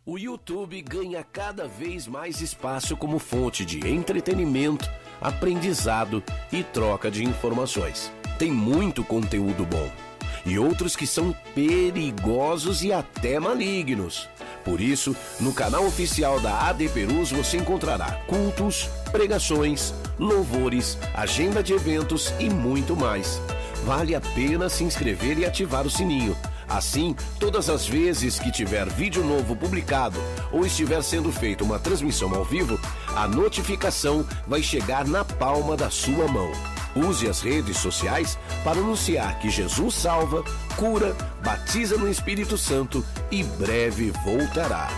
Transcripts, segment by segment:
O YouTube ganha cada vez mais espaço como fonte de entretenimento, aprendizado e troca de informações. Tem muito conteúdo bom e outros que são perigosos e até malignos. Por isso, no canal oficial da AD Perus você encontrará cultos, pregações, louvores, agenda de eventos e muito mais. Vale a pena se inscrever e ativar o sininho. Assim, todas as vezes que tiver vídeo novo publicado ou estiver sendo feita uma transmissão ao vivo, a notificação vai chegar na palma da sua mão. Use as redes sociais para anunciar que Jesus salva, cura, batiza no Espírito Santo e breve voltará.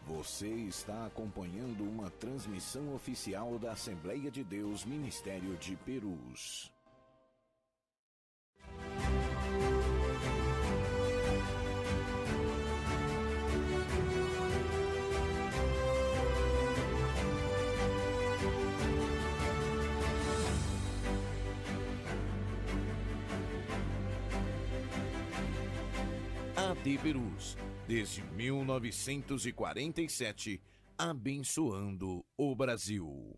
Você está acompanhando uma transmissão oficial da Assembleia de Deus Ministério de Perus. AD Perus, desde 1947, abençoando o Brasil.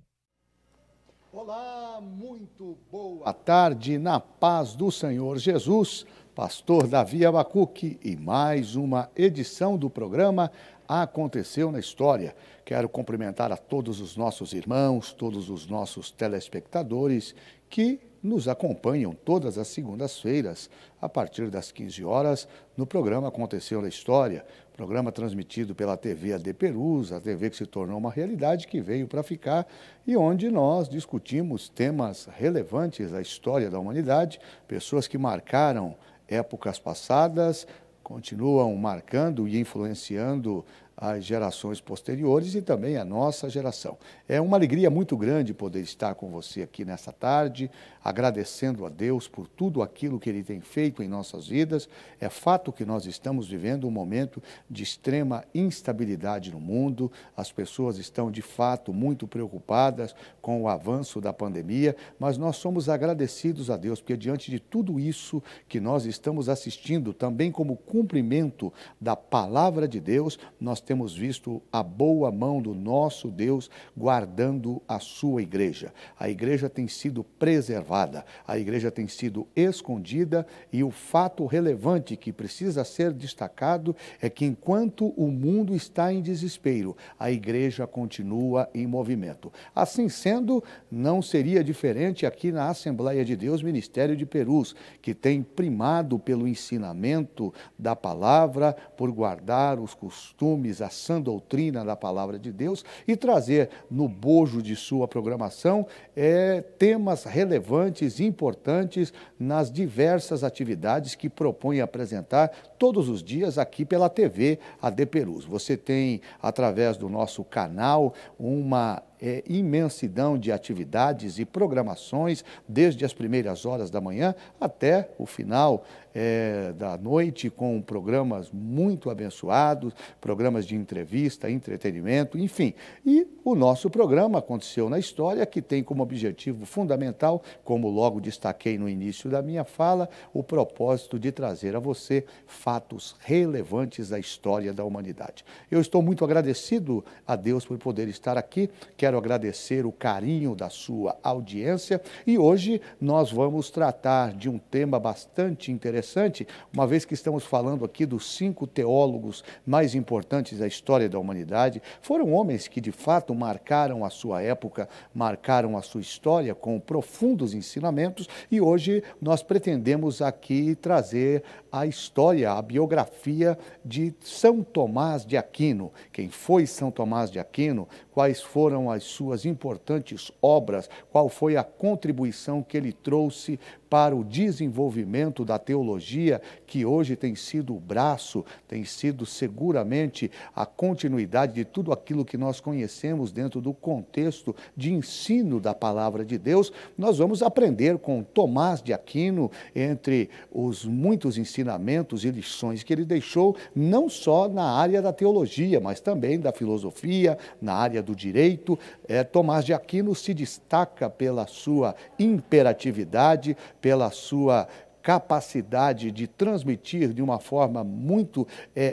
Olá, muito boa tarde na paz do Senhor Jesus, pastor Davi Abacuque, e mais uma edição do programa Aconteceu na História. Quero cumprimentar a todos os nossos irmãos, todos os nossos telespectadores que nos acompanham todas as segundas-feiras, a partir das 15 horas, no programa Aconteceu na História, programa transmitido pela TV AD Perus, a TV que se tornou uma realidade, que veio para ficar, e onde nós discutimos temas relevantes da história da humanidade, pessoas que marcaram épocas passadas, continuam marcando e influenciando as gerações posteriores e também a nossa geração. É uma alegria muito grande poder estar com você aqui nessa tarde, agradecendo a Deus por tudo aquilo que Ele tem feito em nossas vidas. É fato que nós estamos vivendo um momento de extrema instabilidade no mundo, as pessoas estão de fato muito preocupadas com o avanço da pandemia, mas nós somos agradecidos a Deus, porque diante de tudo isso que nós estamos assistindo, também como cumprimento da palavra de Deus, nós temos visto a boa mão do nosso Deus guardando a sua igreja. A igreja tem sido preservada, a igreja tem sido escondida, e o fato relevante que precisa ser destacado é que enquanto o mundo está em desespero, a igreja continua em movimento. Assim sendo, não seria diferente aqui na Assembleia de Deus Ministério de Perus, que tem primado pelo ensinamento da palavra, por guardar os costumes, a sã doutrina da palavra de Deus, e trazer no bojo de sua programação temas relevantes e importantes nas diversas atividades que propõe apresentar todos os dias aqui pela TV AD Perus. Você tem, através do nosso canal, uma imensidão de atividades e programações, desde as primeiras horas da manhã até o final da noite, com programas muito abençoados, programas de entrevista, entretenimento, enfim. E o nosso programa Aconteceu na História, que tem como objetivo fundamental, como logo destaquei no início da minha fala, o propósito de trazer a você fatos relevantes da história da humanidade. Eu estou muito agradecido a Deus por poder estar aqui, quero agradecer o carinho da sua audiência, e hoje nós vamos tratar de um tema bastante interessante, uma vez que estamos falando aqui dos 5 teólogos mais importantes da história da humanidade. Foram homens que de fato marcaram a sua época, marcaram a sua história com profundos ensinamentos, e hoje nós pretendemos aqui trazer a história, a biografia de São Tomás de Aquino. Quem foi São Tomás de Aquino? Quais foram as suas importantes obras? Qual foi a contribuição que ele trouxe para o desenvolvimento da teologia, que hoje tem sido o braço, tem sido seguramente a continuidade de tudo aquilo que nós conhecemos dentro do contexto de ensino da palavra de Deus. Nós vamos aprender com Tomás de Aquino, entre os muitos ensinamentos e lições que ele deixou, não só na área da teologia, mas também da filosofia, na área do direito. Tomás de Aquino se destaca pela sua imperatividade, pela sua capacidade de transmitir de uma forma muito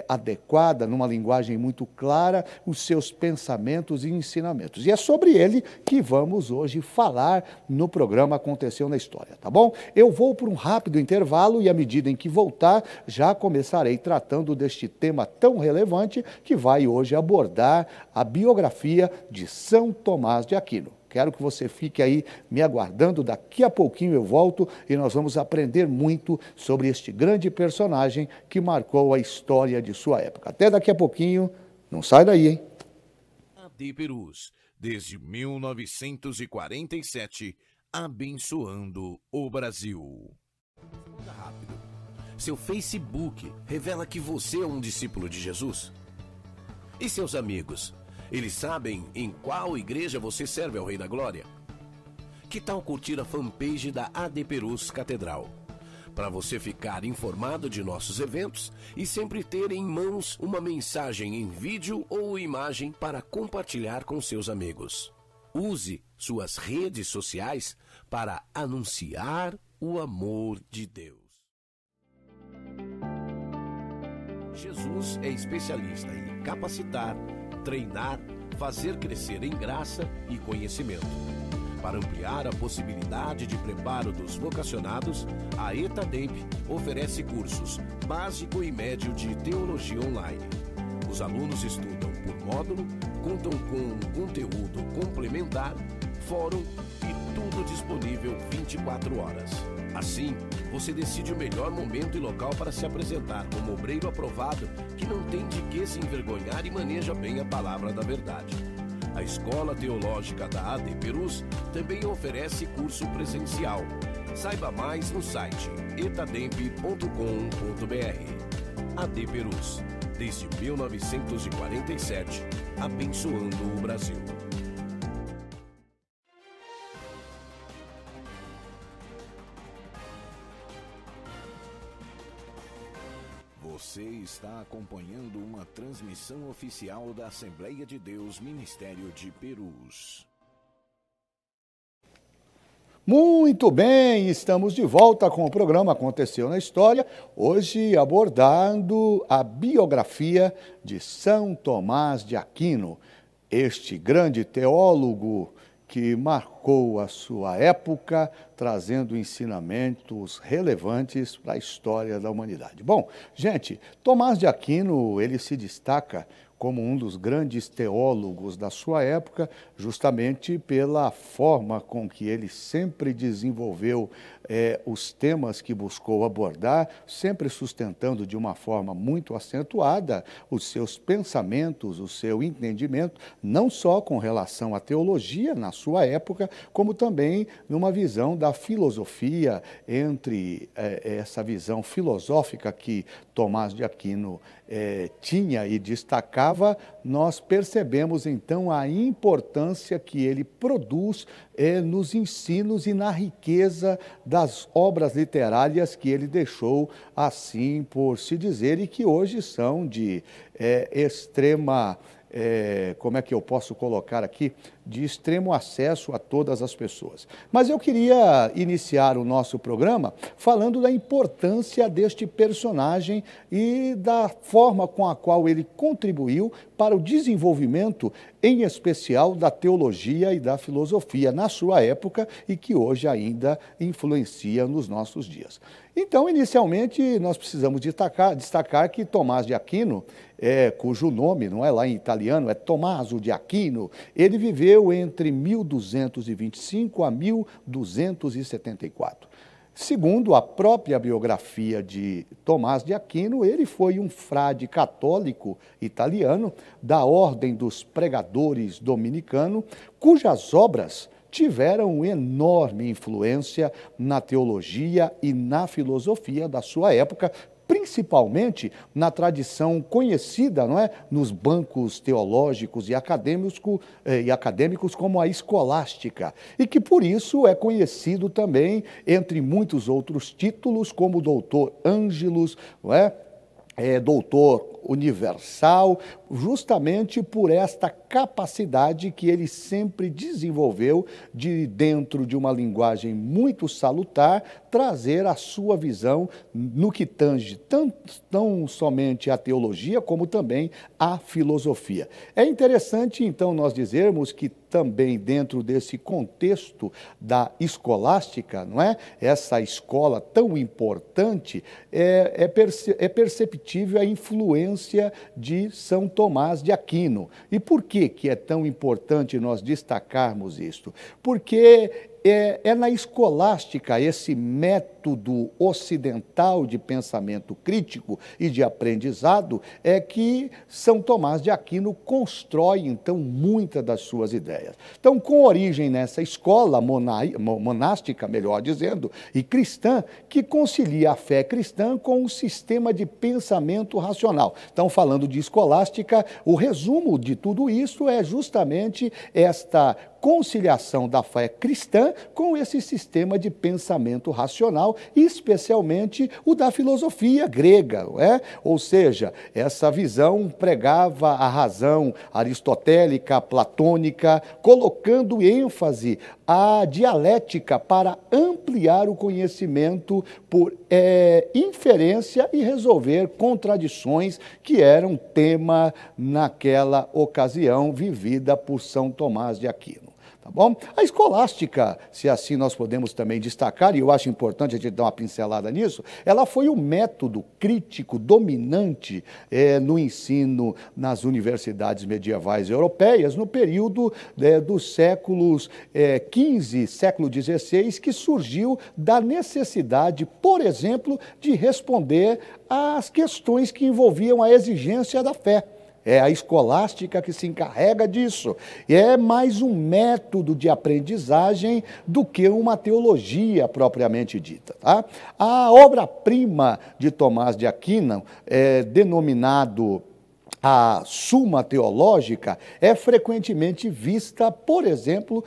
adequada, numa linguagem muito clara, os seus pensamentos e ensinamentos. E é sobre ele que vamos hoje falar no programa Aconteceu na História, tá bom? Eu vou por um rápido intervalo e, à medida em que voltar, já começarei tratando deste tema tão relevante que vai hoje abordar a biografia de São Tomás de Aquino. Quero que você fique aí me aguardando, daqui a pouquinho eu volto e nós vamos aprender muito sobre este grande personagem que marcou a história de sua época. Até daqui a pouquinho, não sai daí, hein? AD Perus, desde 1947, abençoando o Brasil. Rápido. Seu Facebook revela que você é um discípulo de Jesus? E seus amigos? Eles sabem em qual igreja você serve ao Rei da Glória? Que tal curtir a fanpage da AD Perus Catedral? Para você ficar informado de nossos eventos e sempre ter em mãos uma mensagem em vídeo ou imagem para compartilhar com seus amigos. Use suas redes sociais para anunciar o amor de Deus. Jesus é especialista em capacitar, treinar, fazer crescer em graça e conhecimento. Para ampliar a possibilidade de preparo dos vocacionados, a ETADEMP oferece cursos básico e médio de teologia online. Os alunos estudam por módulo, contam com conteúdo complementar, fórum e tudo disponível 24 horas. Assim, você decide o melhor momento e local para se apresentar como obreiro aprovado que não tem de que se envergonhar e maneja bem a palavra da verdade. A Escola Teológica da AD Perus também oferece curso presencial. Saiba mais no site etademp.com.br. AD Perus, desde 1947, abençoando o Brasil. Você está acompanhando uma transmissão oficial da Assembleia de Deus Ministério de Perus. Muito bem, estamos de volta com o programa Aconteceu na História, hoje abordando a biografia de São Tomás de Aquino, este grande teólogo que marcou a sua época, trazendo ensinamentos relevantes para a história da humanidade. Bom, gente, Tomás de Aquino, ele se destaca como um dos grandes teólogos da sua época, justamente pela forma com que ele sempre desenvolveu os temas que buscou abordar, sempre sustentando de uma forma muito acentuada os seus pensamentos, o seu entendimento, não só com relação à teologia na sua época, como também numa visão da filosofia, entre essa visão filosófica que Tomás de Aquino tinha e destacava, nós percebemos então a importância que ele produz nos ensinos e na riqueza das obras literárias que ele deixou, assim por se dizer, e que hoje são de extrema, como é que eu posso colocar aqui, de extremo acesso a todas as pessoas. Mas eu queria iniciar o nosso programa falando da importância deste personagem e da forma com a qual ele contribuiu para o desenvolvimento, em especial, da teologia e da filosofia na sua época e que hoje ainda influencia nos nossos dias. Então, inicialmente, nós precisamos destacar que Tomás de Aquino, cujo nome, não é lá em italiano, é Tommaso de Aquino, ele viveu entre 1225 a 1274. Segundo a própria biografia de Tomás de Aquino, ele foi um frade católico italiano da Ordem dos Pregadores Dominicano, cujas obras tiveram enorme influência na teologia e na filosofia da sua época, principalmente na tradição conhecida, não é, nos bancos teológicos e acadêmicos como a escolástica, e que por isso é conhecido também, entre muitos outros títulos, como doutor Ângelos, não é? Doutor universal, justamente por esta capacidade que ele sempre desenvolveu de, dentro de uma linguagem muito salutar, trazer a sua visão no que tange tão somente a teologia, como também a filosofia. É interessante, então, nós dizermos que também dentro desse contexto da escolástica, não é? Essa escola tão importante, é perceptível a influência de São Tomás de Aquino. E por que é tão importante nós destacarmos isto? Porque é na escolástica, esse método ocidental de pensamento crítico e de aprendizado, é que São Tomás de Aquino constrói, então, muitas das suas ideias. Então, com origem nessa escola monástica, melhor dizendo, e cristã, que concilia a fé cristã com o sistema de pensamento racional. Então, falando de escolástica, o resumo de tudo isso é justamente esta conciliação da fé cristã com esse sistema de pensamento racional, especialmente o da filosofia grega, não é? Ou seja, essa visão pregava a razão aristotélica, platônica, colocando ênfase à dialética para ampliar o conhecimento por inferência e resolver contradições que eram tema naquela ocasião vivida por São Tomás de Aquino. Tá bom? A escolástica, se assim nós podemos também destacar, e eu acho importante a gente dar uma pincelada nisso, ela foi o método crítico dominante no ensino nas universidades medievais europeias, no período dos séculos XV, século XVI, que surgiu da necessidade, por exemplo, de responder às questões que envolviam a exigência da fé. É a escolástica que se encarrega disso. E é mais um método de aprendizagem do que uma teologia propriamente dita. Tá? A obra-prima de Tomás de Aquino, denominado a Suma Teológica, é frequentemente vista, por exemplo,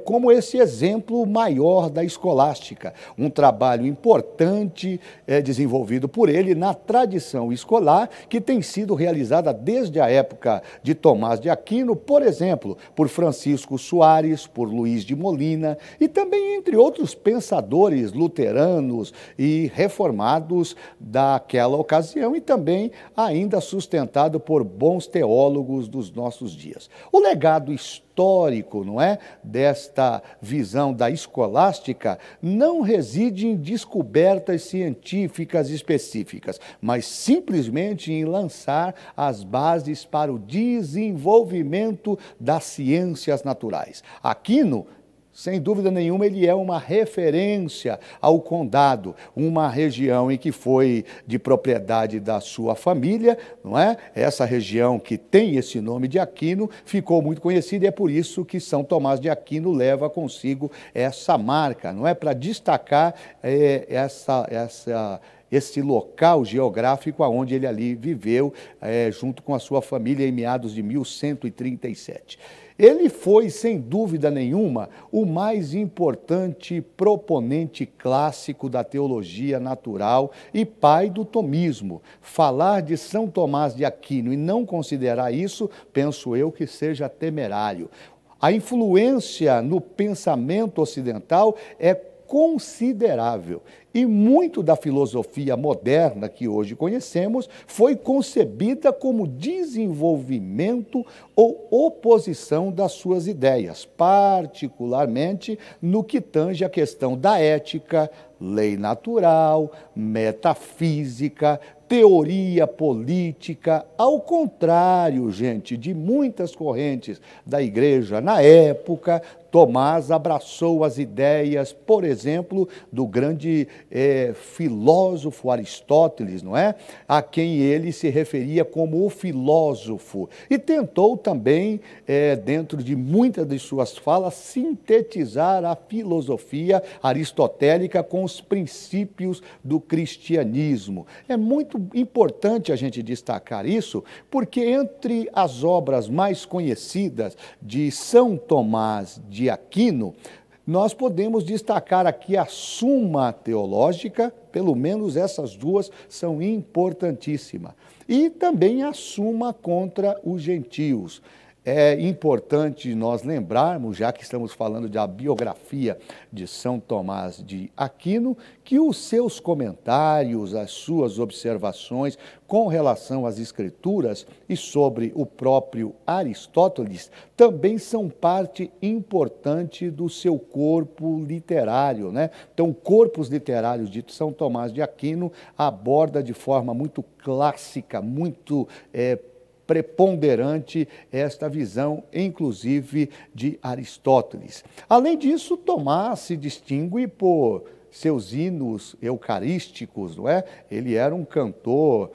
como esse exemplo maior da escolástica. Um trabalho importante desenvolvido por ele na tradição escolar, que tem sido realizada desde a época de Tomás de Aquino, por exemplo, por Francisco Soares, por Luís de Molina, e também entre outros pensadores luteranos e reformados daquela ocasião, e também ainda sustentado por bons teólogos dos nossos dias. O legado histórico, não é, desta visão da escolástica não reside em descobertas científicas específicas, mas simplesmente em lançar as bases para o desenvolvimento das ciências naturais. Aquino, sem dúvida nenhuma, ele é uma referência ao Condado, uma região em que foi de propriedade da sua família, não é? Essa região que tem esse nome de Aquino ficou muito conhecida e é por isso que São Tomás de Aquino leva consigo essa marca, não é? Para destacar esse local geográfico onde ele ali viveu, junto com a sua família, em meados de 1137. Ele foi, sem dúvida nenhuma, o mais importante proponente clássico da teologia natural e pai do tomismo. Falar de São Tomás de Aquino e não considerar isso, penso eu que seja temerário. A influência no pensamento ocidental é considerável. E muito da filosofia moderna que hoje conhecemos foi concebida como desenvolvimento ou oposição das suas ideias, particularmente no que tange a questão da ética, lei natural, metafísica, teoria política, ao contrário, gente, de muitas correntes da igreja na época, Tomás abraçou as ideias, por exemplo, do grande filósofo Aristóteles, não é? A quem ele se referia como o filósofo. E tentou também, dentro de muitas de suas falas, sintetizar a filosofia aristotélica com os princípios do cristianismo. É muito importante a gente destacar isso, porque entre as obras mais conhecidas de São Tomás de Aquino, nós podemos destacar aqui a Suma Teológica, pelo menos essas duas são importantíssimas, e também a Suma contra os Gentios. É importante nós lembrarmos, já que estamos falando da biografia de São Tomás de Aquino, que os seus comentários, as suas observações com relação às Escrituras e sobre o próprio Aristóteles também são parte importante do seu corpo literário, né? Então, o corpus literário de São Tomás de Aquino aborda de forma muito clássica, muito preponderante esta visão, inclusive, de Aristóteles. Além disso, Tomás se distingue por seus hinos eucarísticos, não é? Ele era um cantor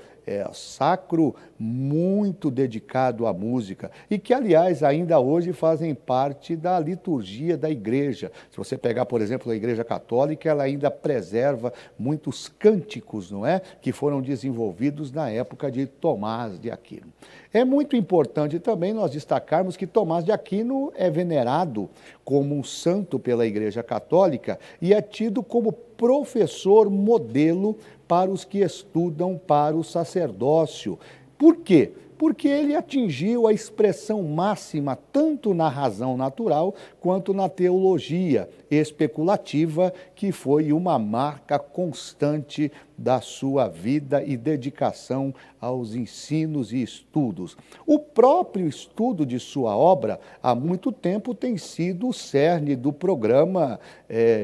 sacro muito dedicado à música e que, aliás, ainda hoje fazem parte da liturgia da igreja. Se você pegar, por exemplo, a Igreja Católica, ela ainda preserva muitos cânticos, não é? Que foram desenvolvidos na época de Tomás de Aquino. É muito importante também nós destacarmos que Tomás de Aquino é venerado como um santo pela Igreja Católica e é tido como professor modelo para os que estudam para o sacerdócio. Por quê? Porque ele atingiu a expressão máxima tanto na razão natural quanto na teologia especulativa, que foi uma marca constante da sua vida e dedicação aos ensinos e estudos. O próprio estudo de sua obra, há muito tempo, tem sido o cerne do programa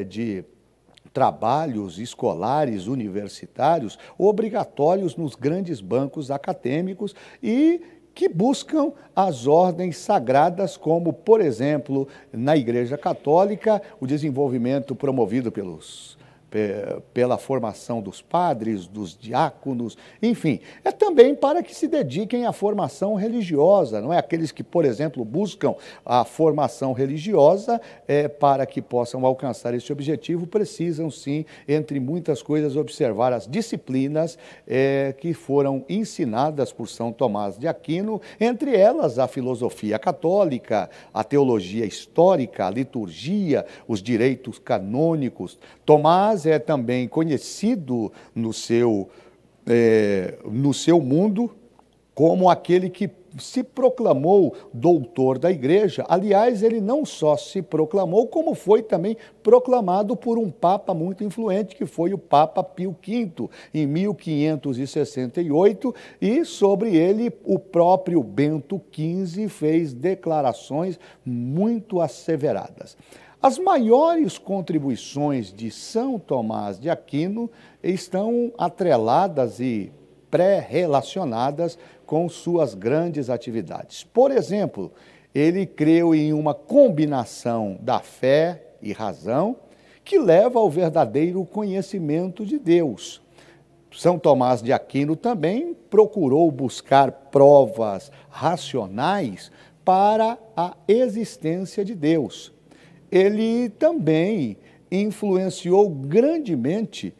de trabalhos escolares, universitários, obrigatórios nos grandes bancos acadêmicos e que buscam as ordens sagradas, como, por exemplo, na Igreja Católica, o desenvolvimento promovido pela formação dos padres, dos diáconos, enfim. É também para que se dediquem à formação religiosa, não é? Aqueles que, por exemplo, buscam a formação religiosa para que possam alcançar esse objetivo, precisam, sim, entre muitas coisas, observar as disciplinas que foram ensinadas por São Tomás de Aquino, entre elas a filosofia católica, a teologia histórica, a liturgia, os direitos canônicos. Tomás é também conhecido no seu mundo como aquele que se proclamou doutor da igreja. Aliás, ele não só se proclamou, como foi também proclamado por um papa muito influente, que foi o Papa Pio V, em 1568, e sobre ele o próprio Bento XV fez declarações muito asseveradas. As maiores contribuições de São Tomás de Aquino estão atreladas e pré-relacionadas com suas grandes atividades. Por exemplo, ele creu em uma combinação da fé e razão que leva ao verdadeiro conhecimento de Deus. São Tomás de Aquino também procurou buscar provas racionais para a existência de Deus. Ele também influenciou grandemente,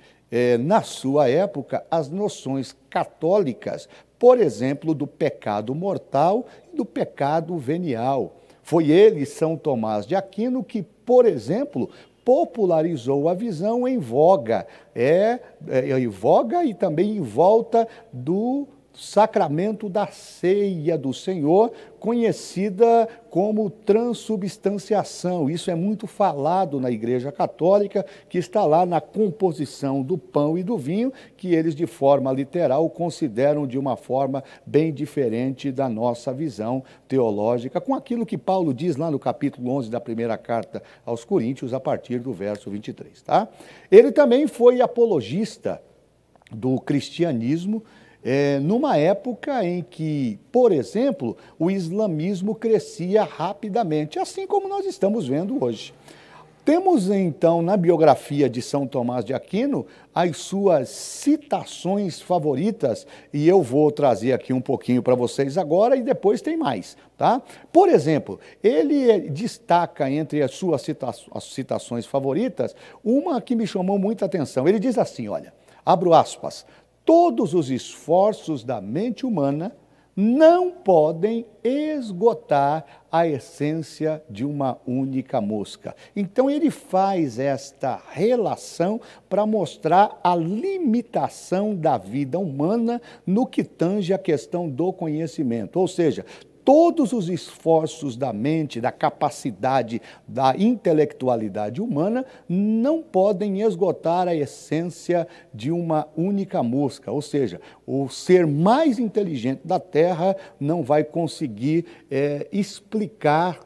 na sua época, as noções católicas, por exemplo, do pecado mortal e do pecado venial. Foi ele, São Tomás de Aquino, que, por exemplo, popularizou a visão em voga, em voga e também em volta do sacramento da ceia do Senhor, conhecida como transubstanciação. Isso é muito falado na Igreja Católica, que está lá na composição do pão e do vinho, que eles, de forma literal, consideram de uma forma bem diferente da nossa visão teológica, com aquilo que Paulo diz lá no capítulo 11 da primeira carta aos Coríntios, a partir do verso 23. Tá? Ele também foi apologista do cristianismo, numa época em que, por exemplo, o islamismo crescia rapidamente, assim como nós estamos vendo hoje. Temos, então, na biografia de São Tomás de Aquino, as suas citações favoritas, e eu vou trazer aqui um pouquinho para vocês agora e depois tem mais, tá? Por exemplo, ele destaca entre as suas citações favoritas, uma que me chamou muita atenção. Ele diz assim, olha, abro aspas, todos os esforços da mente humana não podem esgotar a essência de uma única mosca. Então ele faz esta relação para mostrar a limitação da vida humana no que tange a questão do conhecimento. Ou seja, todos os esforços da mente, da capacidade, da intelectualidade humana não podem esgotar a essência de uma única mosca. Ou seja, o ser mais inteligente da Terra não vai conseguir explicar,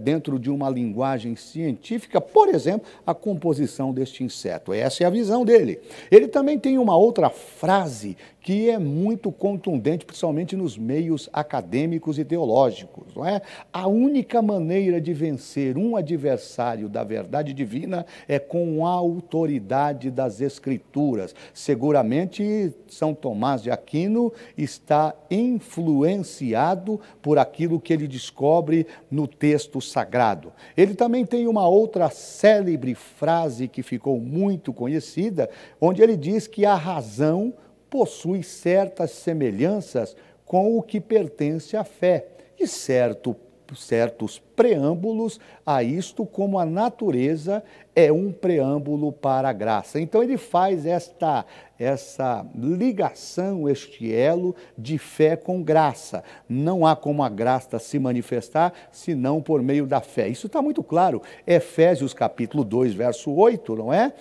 dentro de uma linguagem científica, por exemplo, a composição deste inseto. Essa é a visão dele. Ele também tem uma outra frase que é muito contundente, principalmente nos meios acadêmicos e teológicos. Não é? A única maneira de vencer um adversário da verdade divina é com a autoridade das Escrituras. Seguramente, São Tomás de Aquino está influenciado por aquilo que ele descobre no texto sagrado. Ele também tem uma outra célebre frase que ficou muito conhecida, onde ele diz que a razão possui certas semelhanças com o que pertence à fé e certos preâmbulos a isto, como a natureza é um preâmbulo para a graça. Então ele faz essa ligação, este elo de fé com graça. Não há como a graça se manifestar senão por meio da fé. Isso está muito claro. Efésios capítulo 2, verso 8, não é?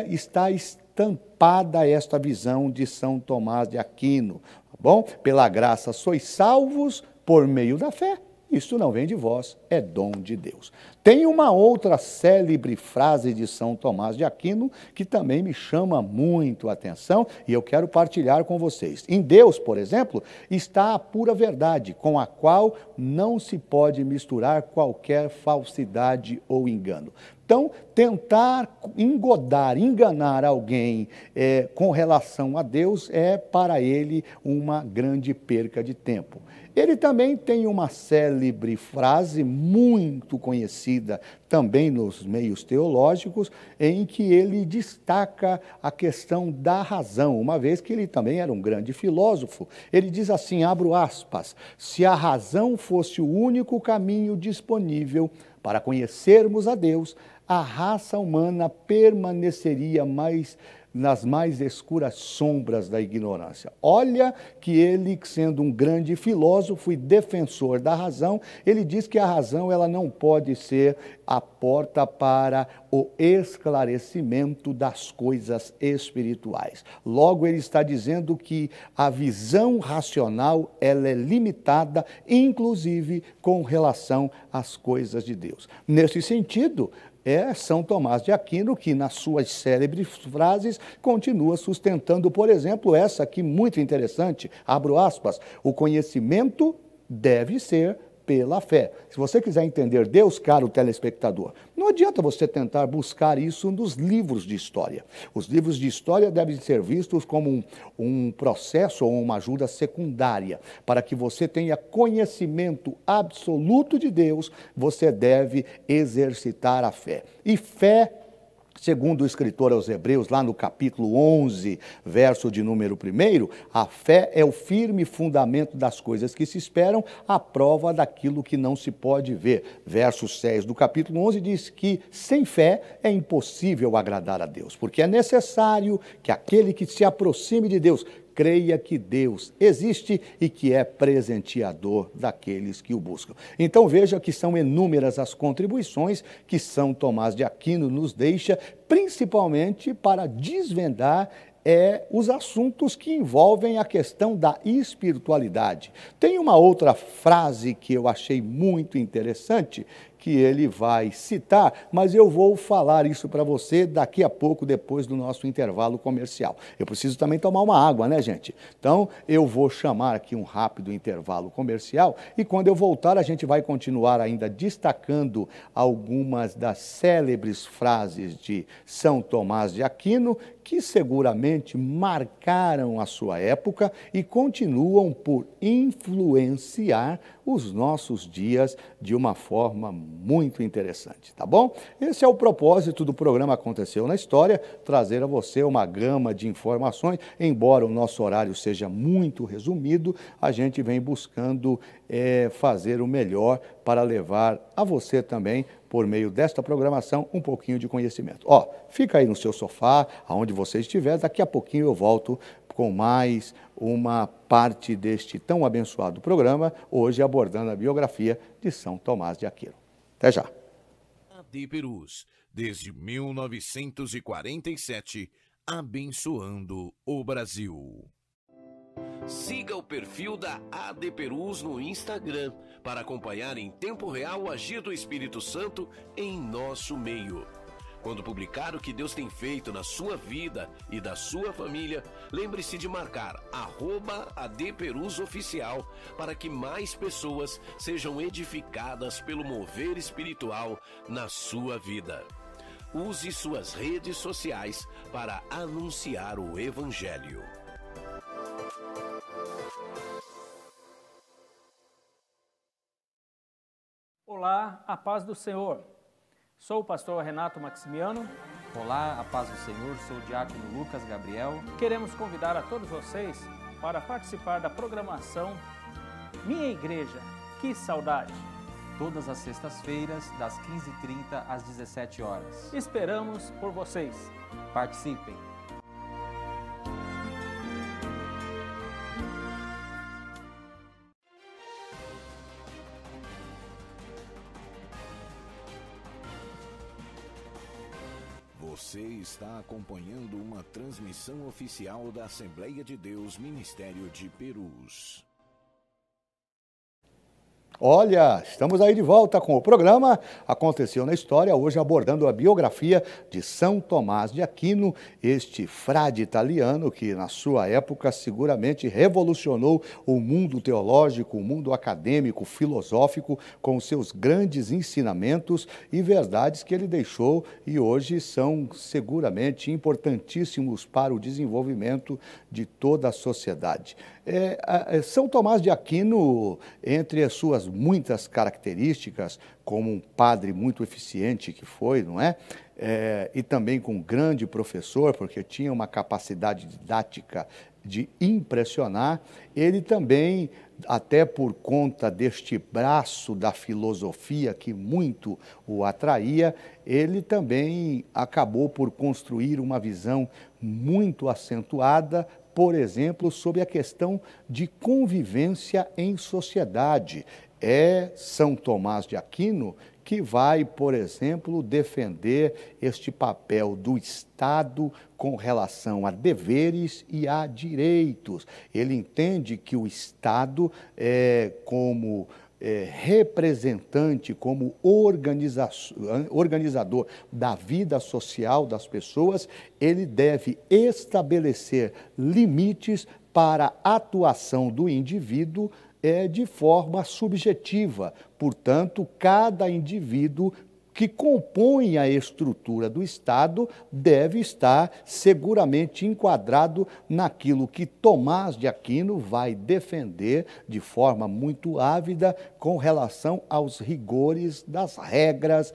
Está estampada esta visão de São Tomás de Aquino. Tá bom? Pela graça sois salvos por meio da fé. Isso não vem de vós, é dom de Deus. Tem uma outra célebre frase de São Tomás de Aquino que também me chama muito a atenção e eu quero partilhar com vocês. Em Deus, por exemplo, está a pura verdade, com a qual não se pode misturar qualquer falsidade ou engano. Então, tentar enganar alguém com relação a Deus é para ele uma grande perca de tempo. Ele também tem uma célebre frase muito conhecida também nos meios teológicos, em que ele destaca a questão da razão, uma vez que ele também era um grande filósofo. Ele diz assim, abro aspas, se a razão fosse o único caminho disponível para conhecermos a Deus, a raça humana permaneceria nas mais escuras sombras da ignorância. Olha que ele, sendo um grande filósofo e defensor da razão, ele diz que a razão ela não pode ser a porta para o esclarecimento das coisas espirituais. Logo, ele está dizendo que a visão racional ela é limitada, inclusive com relação às coisas de Deus. Nesse sentido, São Tomás de Aquino, que nas suas célebres frases continua sustentando, por exemplo, essa aqui muito interessante, abro aspas, o conhecimento deve ser pela fé. Se você quiser entender Deus, caro telespectador, não adianta você tentar buscar isso nos livros de história. Os livros de história devem ser vistos como um processo ou uma ajuda secundária. Para que você tenha conhecimento absoluto de Deus, você deve exercitar a fé. E fé, segundo o escritor aos Hebreus, lá no capítulo 11, verso de número 1, a fé é o firme fundamento das coisas que se esperam, a prova daquilo que não se pode ver. Verso 6 do capítulo 11 diz que sem fé é impossível agradar a Deus, porque é necessário que aquele que se aproxime de Deus creia que Deus existe e que é presenteador daqueles que o buscam. Então veja que são inúmeras as contribuições que São Tomás de Aquino nos deixa, principalmente para desvendar os assuntos que envolvem a questão da espiritualidade. Tem uma outra frase que eu achei muito interessante, que ele vai citar, mas eu vou falar isso para você daqui a pouco, depois do nosso intervalo comercial. Eu preciso também tomar uma água, né, gente? Então, eu vou chamar aqui um rápido intervalo comercial e quando eu voltar, a gente vai continuar ainda destacando algumas das célebres frases de São Tomás de Aquino, que seguramente marcaram a sua época e continuam por influenciar os nossos dias de uma forma muito interessante, tá bom? Esse é o propósito do programa Aconteceu na História, trazer a você uma gama de informações, embora o nosso horário seja muito resumido, a gente vem buscando fazer o melhor para levar a você também, por meio desta programação, um pouquinho de conhecimento. Ó, fica aí no seu sofá, aonde você estiver, daqui a pouquinho eu volto com mais uma parte deste tão abençoado programa, hoje abordando a biografia de São Tomás de Aquino. Até já. AD Perus, desde 1947, abençoando o Brasil. Siga o perfil da AD Perus no Instagram para acompanhar em tempo real o agir do Espírito Santo em nosso meio. Quando publicar o que Deus tem feito na sua vida e da sua família, lembre-se de marcar @ADPerusOficial para que mais pessoas sejam edificadas pelo mover espiritual na sua vida. Use suas redes sociais para anunciar o Evangelho. Olá, a paz do Senhor. Sou o pastor Renato Maximiano. Olá, a paz do Senhor, sou o diácono Lucas Gabriel. Queremos convidar a todos vocês para participar da programação Minha Igreja, que saudade! Todas as sextas-feiras, das 15h30 às 17 horas. Esperamos por vocês. Participem! Você está acompanhando uma transmissão oficial da Assembleia de Deus Ministério de Perus. Olha, estamos aí de volta com o programa Aconteceu na História, hoje abordando a biografia de São Tomás de Aquino, este frade italiano que na sua época seguramente revolucionou o mundo teológico, o mundo acadêmico, filosófico, com seus grandes ensinamentos e verdades que ele deixou e hoje são seguramente importantíssimos para o desenvolvimento de toda a sociedade. São Tomás de Aquino, entre as suas muitas características, como um padre muito eficiente que foi, não é? E também com um grande professor, porque tinha uma capacidade didática de impressionar, ele também, até por conta deste braço da filosofia que muito o atraía, ele também acabou por construir uma visão muito acentuada, por exemplo, sobre a questão de convivência em sociedade. É São Tomás de Aquino que vai, por exemplo, defender este papel do Estado com relação a deveres e a direitos. Ele entende que o Estado, como representante, como organizador da vida social das pessoas, ele deve estabelecer limites para a atuação do indivíduo de forma subjetiva. Portanto, cada indivíduo que compõe a estrutura do Estado deve estar seguramente enquadrado naquilo que Tomás de Aquino vai defender de forma muito ávida com relação aos rigores das regras,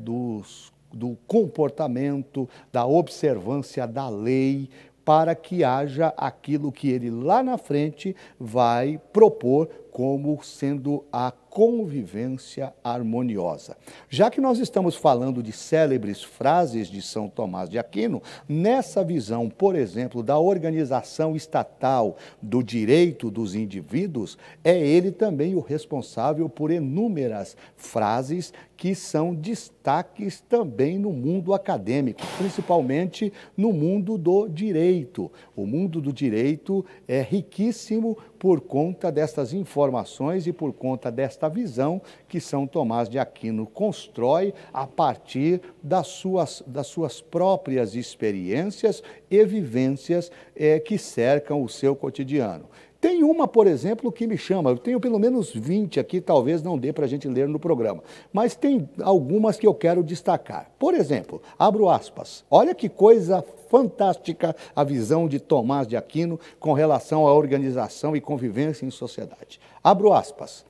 do comportamento, da observância da lei, para que haja aquilo que ele lá na frente vai propor como sendo a convivência harmoniosa. Já que nós estamos falando de célebres frases de São Tomás de Aquino, nessa visão, por exemplo, da organização estatal do direito dos indivíduos, é ele também o responsável por inúmeras frases que são destaques também no mundo acadêmico, principalmente no mundo do direito. O mundo do direito é riquíssimo por conta dessas informações informações e por conta desta visão que São Tomás de Aquino constrói a partir das suas próprias experiências e vivências que cercam o seu cotidiano. Tem uma, por exemplo, que me chama, eu tenho pelo menos 20 aqui, talvez não dê para a gente ler no programa, mas tem algumas que eu quero destacar. Por exemplo, abro aspas, olha que coisa fantástica a visão de Tomás de Aquino com relação à organização e convivência em sociedade. Abro aspas,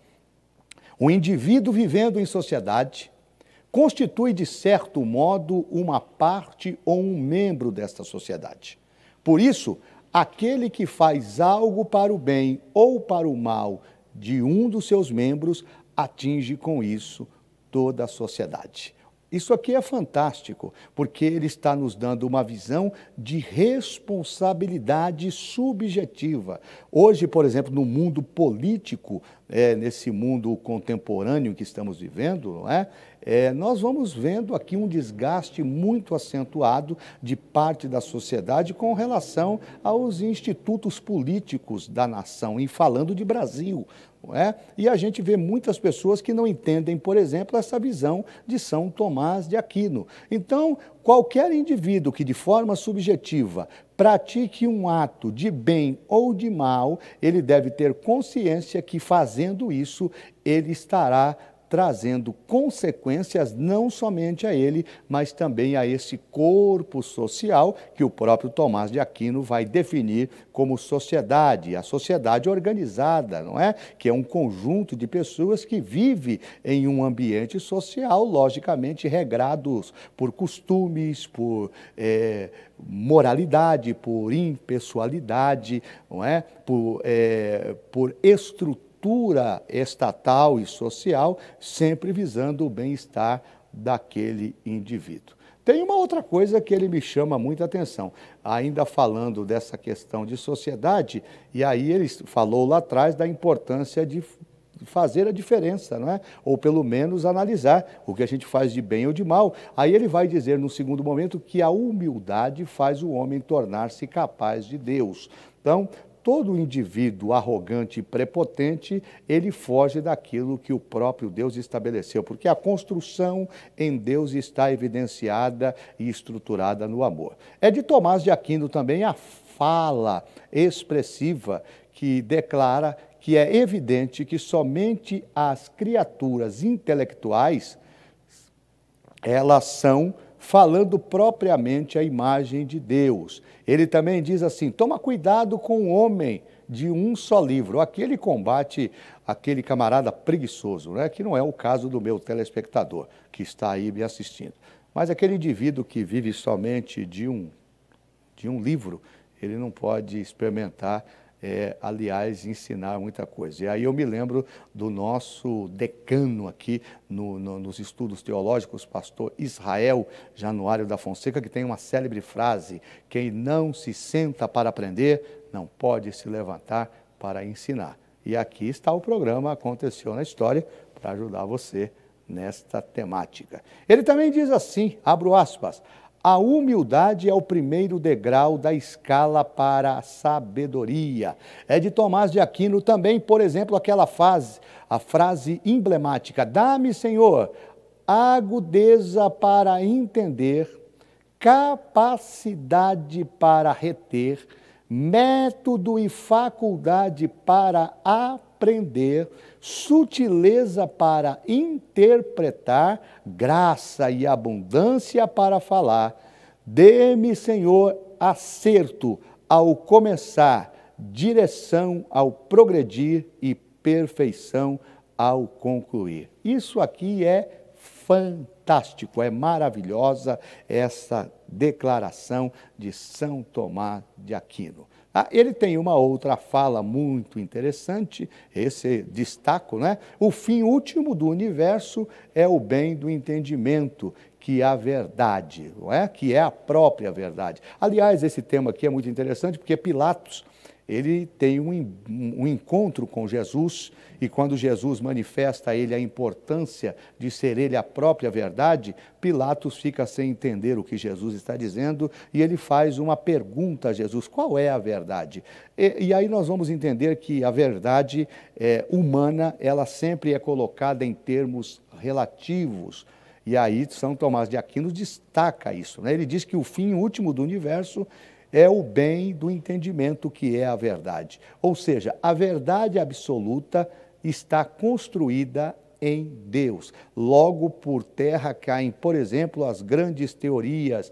o indivíduo vivendo em sociedade constitui, de certo modo, uma parte ou um membro desta sociedade. Por isso, aquele que faz algo para o bem ou para o mal de um dos seus membros, atinge com isso toda a sociedade. Isso aqui é fantástico, porque ele está nos dando uma visão de responsabilidade subjetiva. Hoje, por exemplo, no mundo político, nesse mundo contemporâneo que estamos vivendo, não é? Nós vamos vendo aqui um desgaste muito acentuado de parte da sociedade com relação aos institutos políticos da nação, e falando de Brasil. Não é? E a gente vê muitas pessoas que não entendem, por exemplo, essa visão de São Tomás de Aquino. Então, qualquer indivíduo que de forma subjetiva pratique um ato de bem ou de mal, ele deve ter consciência que fazendo isso, ele estará trazendo consequências não somente a ele, mas também a esse corpo social que o próprio Tomás de Aquino vai definir como sociedade, a sociedade organizada, não é? Que é um conjunto de pessoas que vive em um ambiente social, logicamente regrados por costumes, por moralidade, por impessoalidade, não é? Por estrutura estatal e social, sempre visando o bem-estar daquele indivíduo. Tem uma outra coisa que ele me chama muita atenção, ainda falando dessa questão de sociedade, e aí ele falou lá atrás da importância de fazer a diferença, não é? Ou pelo menos analisar o que a gente faz de bem ou de mal. Aí ele vai dizer no segundo momento que a humildade faz o homem tornar-se capaz de Deus. Então, todo indivíduo arrogante e prepotente, ele foge daquilo que o próprio Deus estabeleceu, porque a construção em Deus está evidenciada e estruturada no amor. É de Tomás de Aquino também a fala expressiva que declara que é evidente que somente as criaturas intelectuais, elas são falando propriamente a imagem de Deus. Ele também diz assim, toma cuidado com o homem de um só livro. Aqui ele combate aquele camarada preguiçoso, né? Que não é o caso do meu telespectador, que está aí me assistindo. Mas aquele indivíduo que vive somente de um livro, ele não pode experimentar, aliás, ensinar muita coisa. E aí eu me lembro do nosso decano aqui nos estudos teológicos, pastor Israel Januário da Fonseca, que tem uma célebre frase, quem não se senta para aprender, não pode se levantar para ensinar. E aqui está o programa Aconteceu na História, para ajudar você nesta temática. Ele também diz assim, abro aspas, a humildade é o primeiro degrau da escala para a sabedoria. É de Tomás de Aquino também, por exemplo, a frase emblemática, dá-me, Senhor, agudeza para entender, capacidade para reter, método e faculdade para aprender, sutileza para interpretar, graça e abundância para falar. Dê-me, Senhor, acerto ao começar, direção ao progredir e perfeição ao concluir. Isso aqui é fantástico, é maravilhosa essa declaração de São Tomás de Aquino. Ele tem uma outra fala muito interessante, esse destaco, né? O fim último do universo é o bem do entendimento, que é a verdade, não é? Que é a própria verdade. Aliás, esse tema aqui é muito interessante porque Pilatos, ele tem um encontro com Jesus, e quando Jesus manifesta a ele a importância de ser ele a própria verdade, Pilatos fica sem entender o que Jesus está dizendo, e ele faz uma pergunta a Jesus: qual é a verdade? E aí nós vamos entender que a verdade humana, ela sempre é colocada em termos relativos. E aí São Tomás de Aquino destaca isso, né? Ele diz que o fim último do universo é o bem do entendimento, que é a verdade. Ou seja, a verdade absoluta está construída em Deus. Logo, por terra caem, por exemplo, as grandes teorias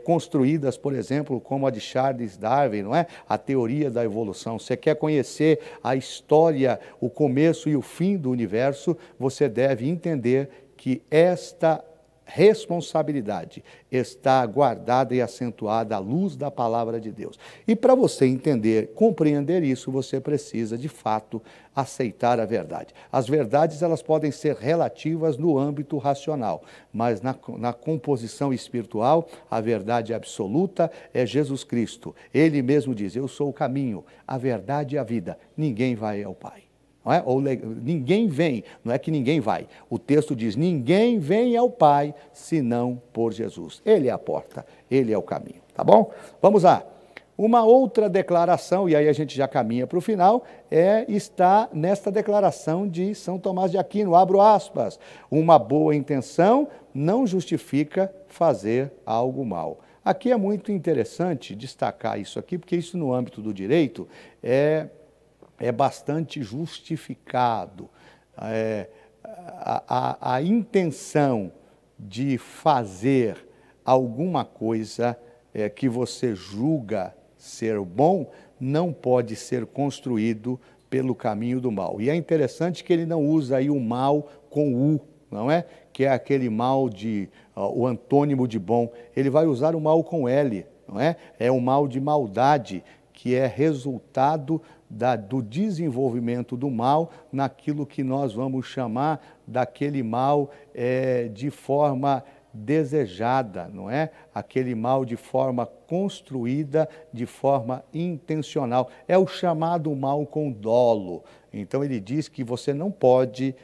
construídas, por exemplo, como a de Charles Darwin, não é? A teoria da evolução. Você quer conhecer a história, o começo e o fim do universo, você deve entender que esta responsabilidade está guardada e acentuada à luz da palavra de Deus. E para você entender, compreender isso, você precisa, de fato, aceitar a verdade. As verdades, elas podem ser relativas no âmbito racional, mas na composição espiritual, a verdade absoluta é Jesus Cristo. Ele mesmo diz: eu sou o caminho, a verdade e a vida. Ninguém vai ao Pai. Não é? Ou ninguém vem, não é que ninguém vai. O texto diz: ninguém vem ao Pai senão por Jesus. Ele é a porta, ele é o caminho, tá bom? Vamos lá. Uma outra declaração, e aí a gente já caminha para o final, está nesta declaração de São Tomás de Aquino, abro aspas: uma boa intenção não justifica fazer algo mal. Aqui é muito interessante destacar isso aqui, porque isso no âmbito do direito é bastante justificado. A intenção de fazer alguma coisa que você julga ser bom não pode ser construído pelo caminho do mal. E é interessante que ele não usa aí o mal com U, não é? Que é aquele mal o antônimo de bom. Ele vai usar o mal com L, não é? É o mal de maldade, que é resultado do desenvolvimento do mal naquilo que nós vamos chamar daquele mal de forma desejada, não é? Aquele mal de forma construída, de forma intencional. É o chamado mal com dolo. Então ele diz que você não pode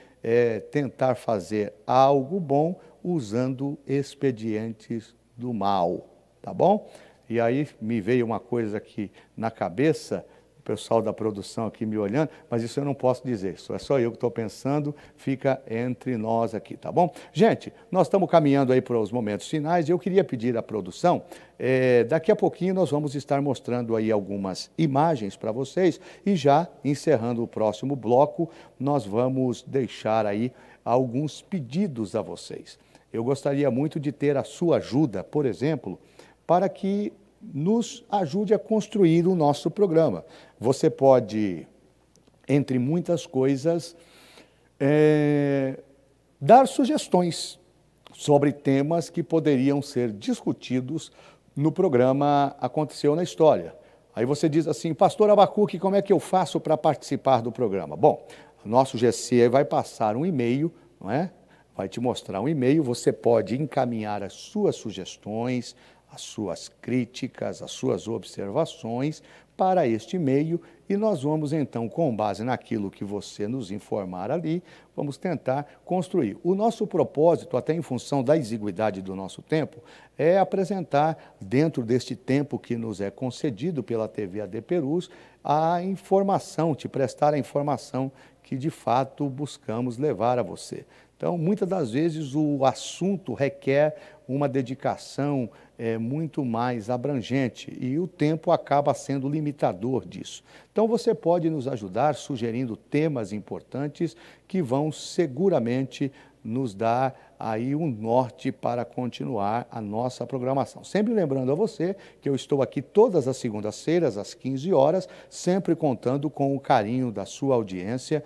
tentar fazer algo bom usando expedientes do mal, tá bom? E aí me veio uma coisa aqui na cabeça, o pessoal da produção aqui me olhando, mas isso eu não posso dizer, isso é só eu que estou pensando, fica entre nós aqui, tá bom? Gente, nós estamos caminhando aí para os momentos finais e eu queria pedir à produção, daqui a pouquinho nós vamos estar mostrando aí algumas imagens para vocês e já encerrando o próximo bloco, nós vamos deixar aí alguns pedidos a vocês. Eu gostaria muito de ter a sua ajuda, por exemplo, para que nos ajude a construir o nosso programa. Você pode, entre muitas coisas, dar sugestões sobre temas que poderiam ser discutidos no programa Aconteceu na História. Aí você diz assim: Pastor Abacuque, como é que eu faço para participar do programa? Bom, nosso GC vai passar um e-mail, não é? Vai te mostrar um e-mail, você pode encaminhar as suas sugestões, as suas críticas, as suas observações para este e-mail e nós vamos então, com base naquilo que você nos informar ali, vamos tentar construir. O nosso propósito, até em função da exiguidade do nosso tempo, é apresentar, dentro deste tempo que nos é concedido pela TV AD Perus, a informação, te prestar a informação que de fato buscamos levar a você. Então, muitas das vezes o assunto requer uma dedicação muito mais abrangente e o tempo acaba sendo limitador disso. Então, você pode nos ajudar sugerindo temas importantes que vão seguramente nos dar aí um norte para continuar a nossa programação. Sempre lembrando a você que eu estou aqui todas as segundas-feiras, às 15 horas, sempre contando com o carinho da sua audiência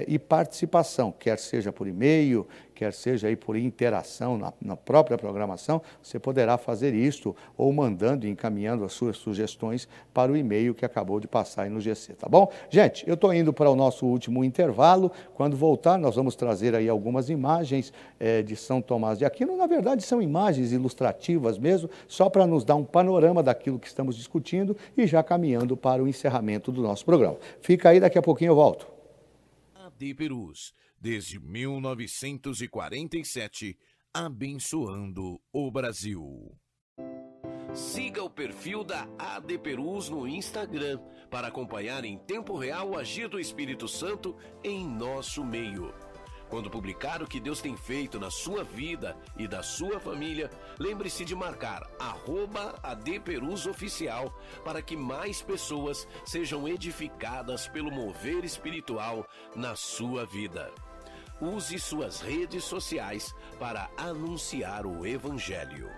e participação, quer seja por e-mail, quer quer seja aí por interação na própria programação, você poderá fazer isto ou mandando e encaminhando as suas sugestões para o e-mail que acabou de passar aí no GC, tá bom? Gente, eu estou indo para o nosso último intervalo. Quando voltar, nós vamos trazer aí algumas imagens de São Tomás de Aquino. Na verdade, são imagens ilustrativas mesmo, só para nos dar um panorama daquilo que estamos discutindo e já caminhando para o encerramento do nosso programa. Fica aí, daqui a pouquinho eu volto. AD Perus, desde 1947, abençoando o Brasil. Siga o perfil da AD Perus no Instagram para acompanhar em tempo real o agir do Espírito Santo em nosso meio. Quando publicar o que Deus tem feito na sua vida e da sua família, lembre-se de marcar @ADPerusOficial para que mais pessoas sejam edificadas pelo mover espiritual na sua vida. Use suas redes sociais para anunciar o Evangelho.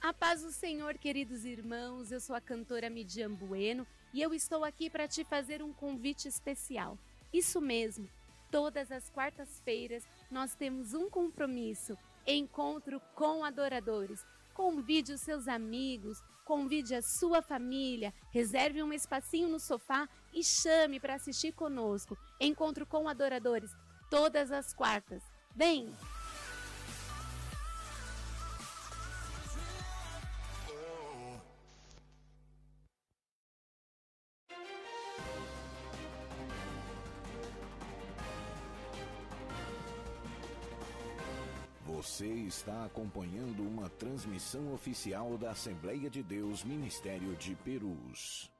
A paz do Senhor, queridos irmãos, eu sou a cantora Midian Bueno e eu estou aqui para te fazer um convite especial. Isso mesmo, todas as quartas-feiras nós temos um compromisso, encontro com adoradores. Convide os seus amigos, convide a sua família, reserve um espacinho no sofá e chame para assistir conosco. Encontro com adoradores, todas as quartas. Vem! Você está acompanhando uma transmissão oficial da Assembleia de Deus Ministério de Perus.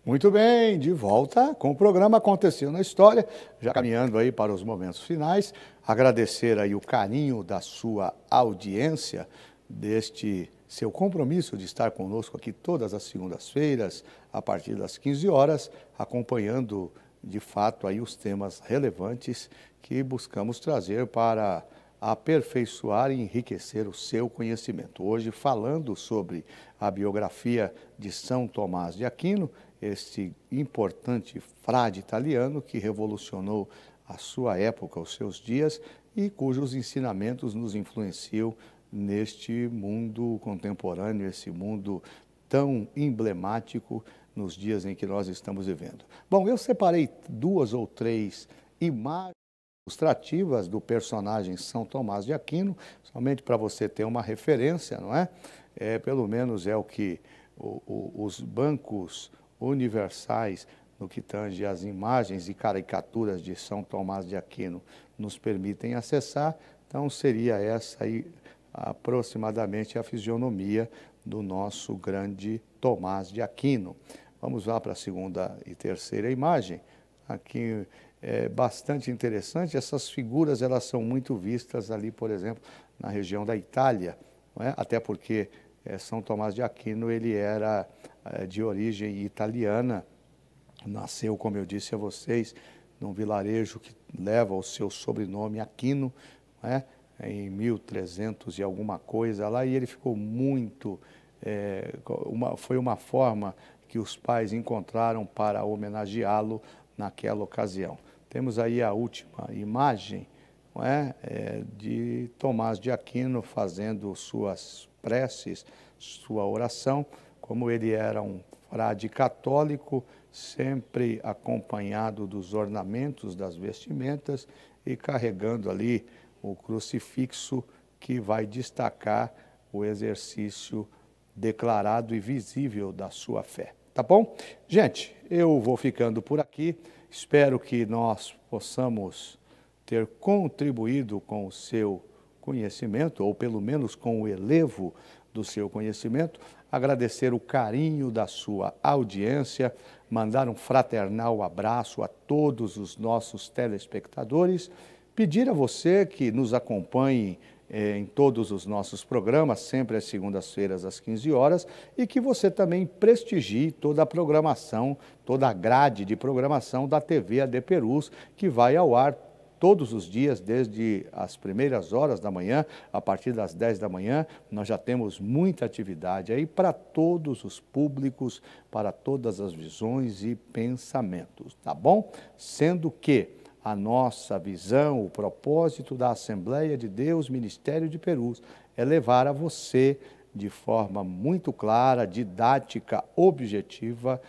Muito bem, de volta com o programa Aconteceu na História, já caminhando aí para os momentos finais. Agradecer aí o carinho da sua audiência, deste seu compromisso de estar conosco aqui todas as segundas-feiras, a partir das 15 horas, acompanhando de fato aí os temas relevantes que buscamos trazer para aperfeiçoar e enriquecer o seu conhecimento. Hoje, falando sobre a biografia de São Tomás de Aquino, este importante frade italiano que revolucionou a sua época, os seus dias, e cujos ensinamentos nos influenciam neste mundo contemporâneo, esse mundo tão emblemático nos dias em que nós estamos vivendo. Bom, eu separei 2 ou 3 imagens ilustrativas do personagem São Tomás de Aquino, somente para você ter uma referência, não é? Pelo menos é o que os bancos universais, no que tange as imagens e caricaturas de São Tomás de Aquino, nos permitem acessar. Então, seria essa aí aproximadamente a fisionomia do nosso grande Tomás de Aquino. Vamos lá para a segunda e terceira imagem. Aqui é bastante interessante, essas figuras elas são muito vistas ali, por exemplo, na região da Itália, não é? Até porque São Tomás de Aquino ele era de origem italiana, nasceu, como eu disse a vocês, num vilarejo que leva o seu sobrenome Aquino, não é? Em 1300 e alguma coisa lá, e ele ficou muito... foi uma forma que os pais encontraram para homenageá-lo naquela ocasião. Temos aí a última imagem, não é? De Tomás de Aquino fazendo suas preces, sua oração, como ele era um frade católico, sempre acompanhado dos ornamentos das vestimentas e carregando ali o crucifixo que vai destacar o exercício declarado e visível da sua fé. Tá bom? Gente, eu vou ficando por aqui. Espero que nós possamos ter contribuído com o seu conhecimento, ou pelo menos com o elevo do seu conhecimento. Agradecer o carinho da sua audiência, mandar um fraternal abraço a todos os nossos telespectadores, pedir a você que nos acompanhe em todos os nossos programas, sempre às segundas-feiras às 15 horas, e que você também prestigie toda a programação, toda a grade de programação da TV AD Perus, que vai ao ar todos os dias, desde as primeiras horas da manhã, a partir das 10 da manhã, nós já temos muita atividade aí para todos os públicos, para todas as visões e pensamentos, tá bom? Sendo que a nossa visão, o propósito da Assembleia de Deus Ministério de Perus é levar a você de forma muito clara, didática, objetiva,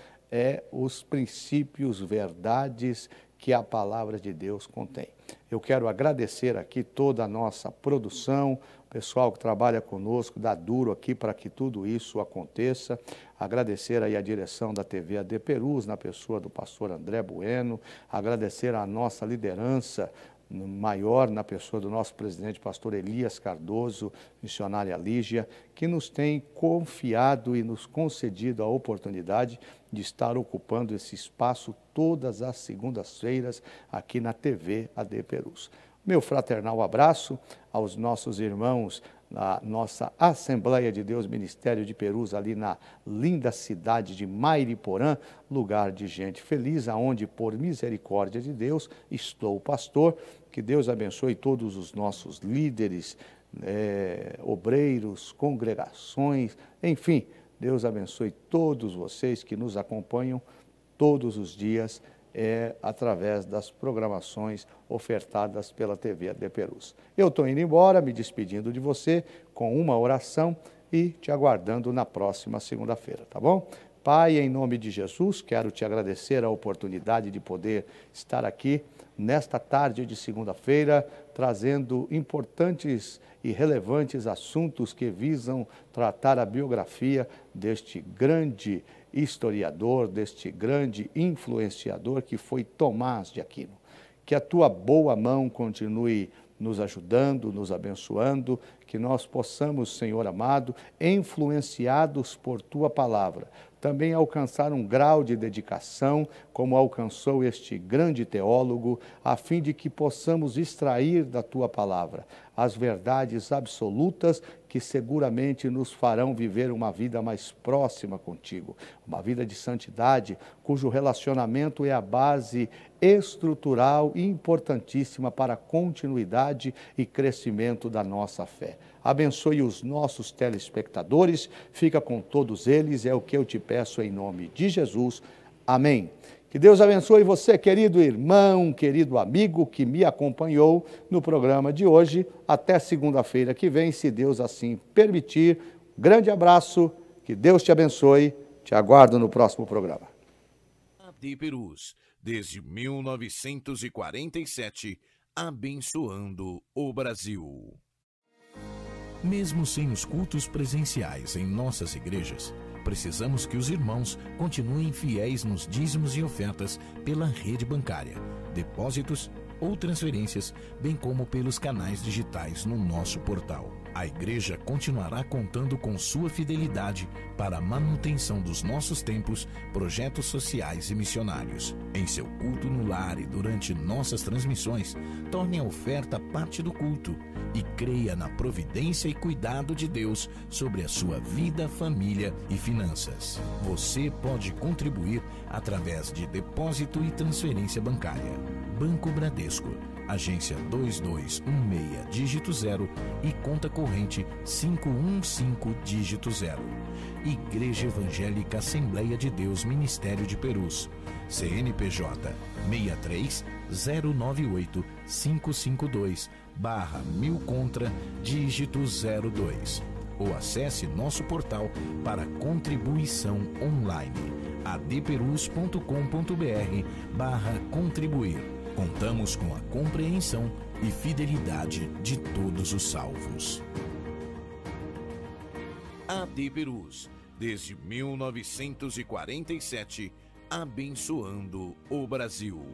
os princípios, verdades que a palavra de Deus contém. Eu quero agradecer aqui toda a nossa produção, o pessoal que trabalha conosco, dá duro aqui para que tudo isso aconteça. Agradecer aí a direção da TV AD Perus, na pessoa do pastor André Bueno, agradecer a nossa liderança maior na pessoa do nosso presidente, pastor Elias Cardoso, missionária Lígia, que nos tem confiado e nos concedido a oportunidade de estar ocupando esse espaço todas as segundas-feiras aqui na TV AD Perus. Meu fraternal abraço aos nossos irmãos na nossa Assembleia de Deus Ministério de Perus, ali na linda cidade de Mairiporã, lugar de gente feliz, aonde por misericórdia de Deus estou pastor. Que Deus abençoe todos os nossos líderes, obreiros, congregações, enfim, Deus abençoe todos vocês que nos acompanham todos os dias através das programações ofertadas pela TV AD Perus. Eu estou indo embora, me despedindo de você com uma oração e te aguardando na próxima segunda-feira, tá bom? Pai, em nome de Jesus, quero te agradecer a oportunidade de poder estar aqui nesta tarde de segunda-feira, trazendo importantes e relevantes assuntos que visam tratar a biografia deste grande historiador, deste grande influenciador que foi Tomás de Aquino. Que a tua boa mão continue nos ajudando, nos abençoando, que nós possamos, Senhor amado, influenciados por tua palavra, também alcançar um grau de dedicação, como alcançou este grande teólogo, a fim de que possamos extrair da tua palavra as verdades absolutas que seguramente nos farão viver uma vida mais próxima contigo, uma vida de santidade, cujo relacionamento é a base estrutural e importantíssima para a continuidade e crescimento da nossa fé. Abençoe os nossos telespectadores, fica com todos eles, é o que eu te peço em nome de Jesus. Amém. Que Deus abençoe você, querido irmão, querido amigo que me acompanhou no programa de hoje. Até segunda-feira que vem, se Deus assim permitir. Grande abraço, que Deus te abençoe. Te aguardo no próximo programa. AD Perus, desde 1947, abençoando o Brasil. Mesmo sem os cultos presenciais em nossas igrejas, precisamos que os irmãos continuem fiéis nos dízimos e ofertas pela rede bancária, depósitos ou transferências, bem como pelos canais digitais no nosso portal. A igreja continuará contando com sua fidelidade para a manutenção dos nossos templos, projetos sociais e missionários. Em seu culto no lar e durante nossas transmissões, torne a oferta parte do culto e creia na providência e cuidado de Deus sobre a sua vida, família e finanças. Você pode contribuir através de depósito e transferência bancária. Banco Bradesco, agência 2216, dígito 0 e conta corrente 515, dígito 0. Igreja Evangélica Assembleia de Deus Ministério de Perus, CNPJ 63-098-552/1000 contra, dígito 02. Ou acesse nosso portal para contribuição online, adperus.com.br/contribuir. Contamos com a compreensão e fidelidade de todos os salvos. AD Perus, desde 1947, abençoando o Brasil.